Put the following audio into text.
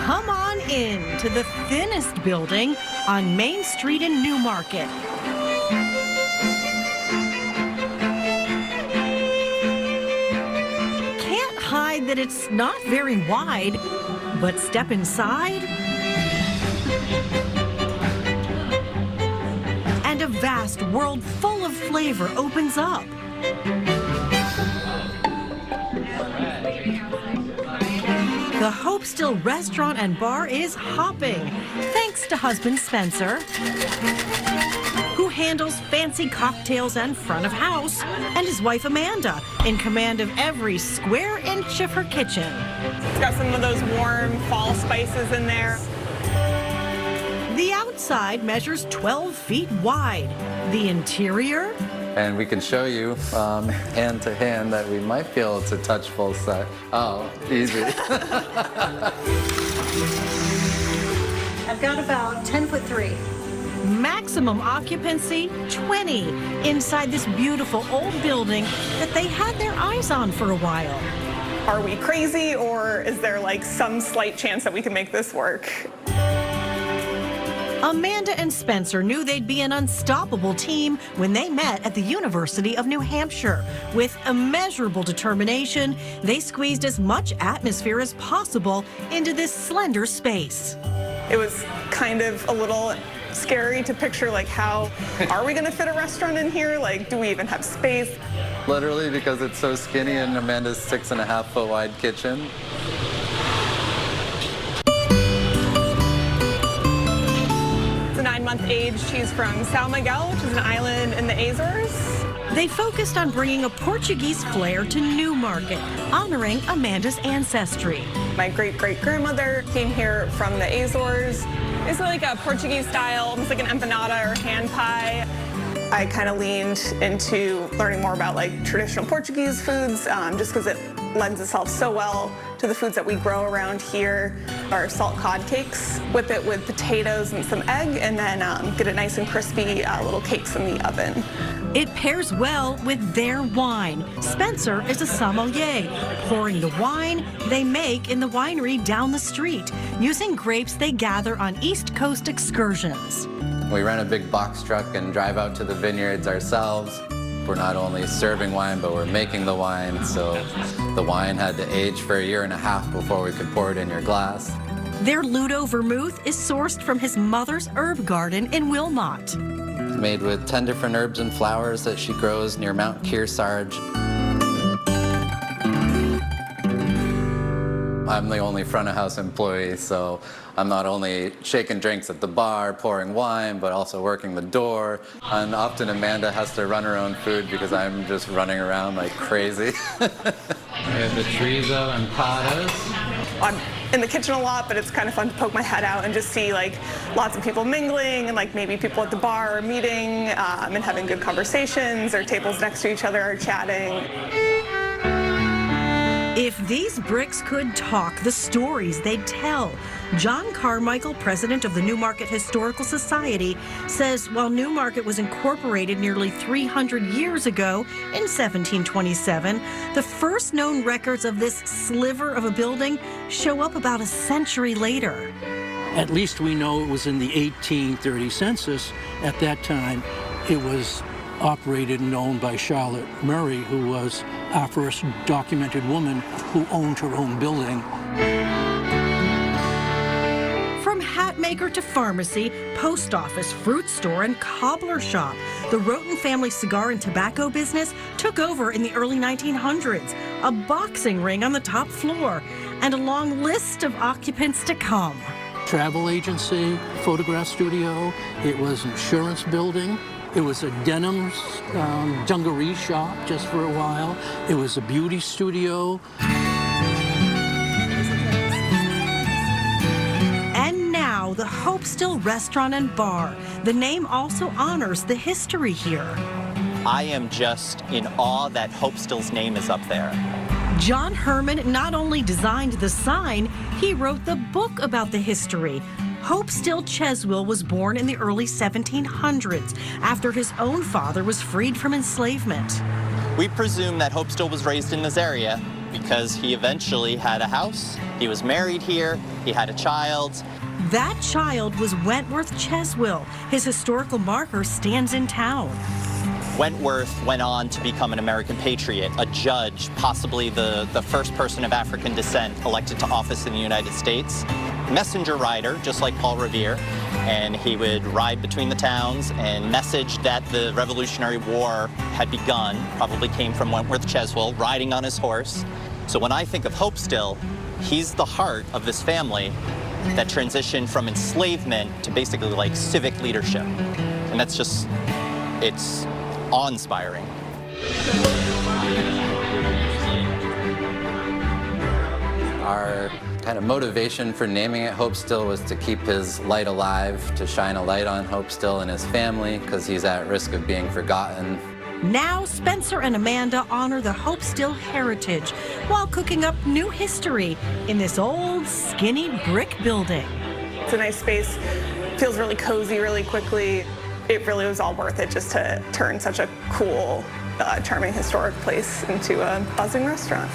Come on in to the thinnest building on Main Street in Newmarket. Can't hide that it's not very wide, but step inside and a vast world full of flavor opens up. The Hope Still restaurant and bar is hopping, thanks to husband Spencer, who handles fancy cocktails and front of house, and his wife Amanda, in command of every square inch of her kitchen. It's got some of those warm fall spices in there. The outside measures 12 feet wide. The interior? And we can show you hand to hand that we might be able to touch full set. Oh, easy. I've got about 10'3". Maximum occupancy, 20, inside this beautiful old building that they had their eyes on for a while. Are we crazy, or is there like some slight chance that we can make this work? Amanda and Spencer knew they'd be an unstoppable team when they met at the University of New Hampshire. With immeasurable determination, they squeezed as much atmosphere as possible into this slender space. It was kind of a little scary to picture, like, how are we gonna fit a restaurant in here? Like, do we even have space? Literally because it's so skinny in Amanda's 6.5-foot wide kitchen. It's a 9-month age. She's from São Miguel, which is an island in the Azores. They focused on bringing a Portuguese flair to Newmarket, honoring Amanda's ancestry. My great-great-grandmother came here from the Azores. It's like a Portuguese style, almost like an empanada or hand pie. I kind of leaned into learning more about like traditional Portuguese foods, just because it lends itself so well to the foods that we grow around here. Our salt cod cakes, whip it with potatoes and some egg, and then get it nice and crispy little cakes in the oven. It pairs well with their wine. Spencer is a sommelier, pouring the wine they make in the winery down the street, using grapes they gather on East Coast excursions. We rent a big box truck and drive out to the vineyards ourselves. We're not only serving wine, but we're making the wine, so the wine had to age for 1.5 years before we could pour it in your glass. Their Ludo Vermouth is sourced from his mother's herb garden in Wilmot. It's made with 10 different herbs and flowers that she grows near Mount Kearsarge. I'm the only front of house employee, so I'm not only shaking drinks at the bar, pouring wine, but also working the door. And often Amanda has to run her own food because I'm just running around like crazy. We have the chorizo and patas. I'm in the kitchen a lot, but it's kind of fun to poke my head out and just see like lots of people mingling, and like maybe people at the bar are meeting and having good conversations, or tables next to each other are chatting. If these bricks could talk, the stories they'd tell. John Carmichael, president of the Newmarket Historical Society, says while Newmarket was incorporated nearly 300 years ago in 1727, the first known records of this sliver of a building show up about a century later. At least we know it was in the 1830 census. At that time, it was operated and owned by Charlotte Murray, who was our first documented woman who owned her own building. From hat maker to pharmacy, post office, fruit store, and cobbler shop, the Roten family cigar and tobacco business took over in the early 1900s. A boxing ring on the top floor, and a long list of occupants to come. Travel agency, photograph studio, it was an insurance building. It was a denim dungaree shop just for a while. It was a beauty studio. And now, the Hope Still Restaurant and Bar. The name also honors the history here. I am just in awe that Hope Still's name is up there. John Herman not only designed the sign, he wrote the book about the history. Hope Still Cheswill was born in the early 1700s after his own father was freed from enslavement. We presume that Hope Still was raised in this area because he eventually had a house, he was married here, he had a child. That child was Wentworth Cheswill. His historical marker stands in town. Wentworth went on to become an American patriot, a judge, possibly the first person of African descent elected to office in the United States. Messenger rider, just like Paul Revere, and he would ride between the towns and message that the Revolutionary War had begun. Probably came from Wentworth Cheswill, riding on his horse. So when I think of Hope Still, he's the heart of this family that transitioned from enslavement to basically like civic leadership. And that's just, it's awe-inspiring. Our kind of motivation for naming it Hope Still was to keep his light alive, to shine a light on Hope Still and his family, because he's at risk of being forgotten. Now, Spencer and Amanda honor the Hope Still heritage while cooking up new history in this old, skinny brick building. It's a nice space, feels really cozy really quickly. It really was all worth it just to turn such a cool, charming historic place into a buzzing restaurant.